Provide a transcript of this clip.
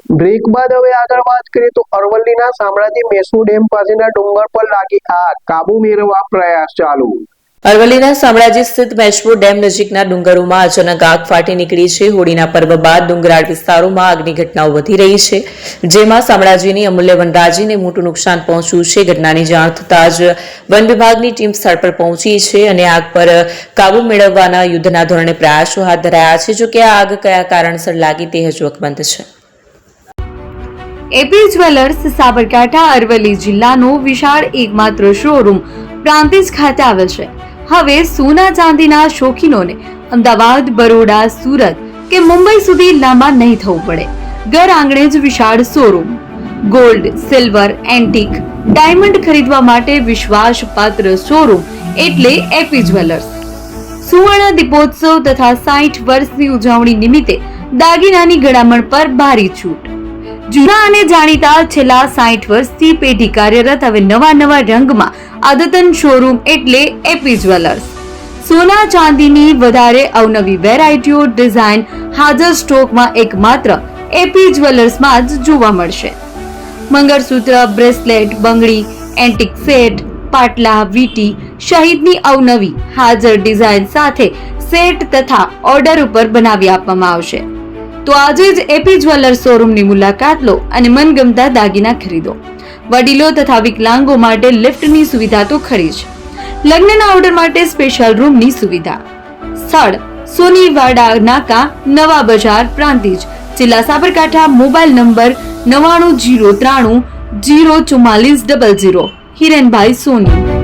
Break બાદ હવે આગળ વાત કરીએ તો અરવલ્લીના શામળાજી મેસુ ડેમ પાસેના ડુંગર પર લાગી આગ, કાબુ મેળવવા પ્રયાસ ચાલુ। અરવલ્લીના શામળાજી સ્થિત મેશ્વો ડેમ નજીકના ડુંગરોમાં અચાનક આગ ફાટી નીકળી છે। હોળીના પર્વ બાદ ડુંગરાળ વિસ્તારોમાં આગની ઘટનાઓ વધી રહી છે, જેમાં શામળાજીની અમૂલ્ય વનરાજીને મોટું નુકસાન પહોંચ્યું છે। ઘટનાની જાણ થતાં જ વન વિભાગની ટીમ સ્થળ પર પહોંચી છે અને આગ પર કાબુ મેળવવાના યુદ્ધના ધોરણે પ્રયાસો હાથ ધરાયા છે। જોકે આ આગ કયા કારણસર લાગી તે હજુ અકબંધ છે। એપી જ્વેલર્સ સાબરકાંઠા અરવલ્લી જિલ્લાનો વિશાળ એકમાત્ર શોરૂમ પ્રાંતિજ ખાતે આવેલ છે। હવે સોના ચાંદીના શોખીનોને અમદાવાદ, બરોડા, સુરત કે મુંબઈ સુધી લાંબા નહીં થવું પડે। ઘર આંગણે જ વિશાળ showroom. Gold, silver, antique, diamond ખરીદવા માટે વિશ્વાસપાત્ર શોરૂમ એટલે એપી જ્વેલર્સ। સુવર્ણ દીપોત્સવ તથા 60 વર્ષની ઉજવણી નિમિત્તે દાગીનાની ગળામણ પર ભારી છૂટ। જૂના અને જાણીતા છેલ્લા 60 વર્ષથી પેઢી કાર્યરત હવે નવા રંગમાં અદ્યતન શોરૂમ એટલે એપી જ્વેલર્સ। સોના ચાંદીની વધારે અવનવી વેરાયટીઓ, ડિઝાઇન હાજર સ્ટોકમાં એકમાત્ર એપી જ્વેલર્સમાં જ જોવા મળશે। મંગળસૂત્ર, બ્રેસલેટ, બંગડી, એન્ટિક સેટ, પાટલા, વીટી સહિતની અવનવી હાજર ડિઝાઇન સાથે સેટ તથા ઓર્ડર ઉપર બનાવી આપવામાં આવશે। તો આજે જ એપી જ્વેલર્સ શોરૂમની મુલાકાત લો અને મનગમતા દાગીના ખરીદો। વડીલો તથા વિકલાંગો માટે લિફ્ટની સુવિધા તો ખરી જ, લગ્નના ઓર્ડર માટે સ્પેશિયલ રૂમની સુવિધા। સ્થળ સોનીવાડા નાકા, નવા બજાર, પ્રાંતિજ, જિલ્લા સાબરકાંઠા। Mobile number 9903 04400। હિરેનભાઈ સોની।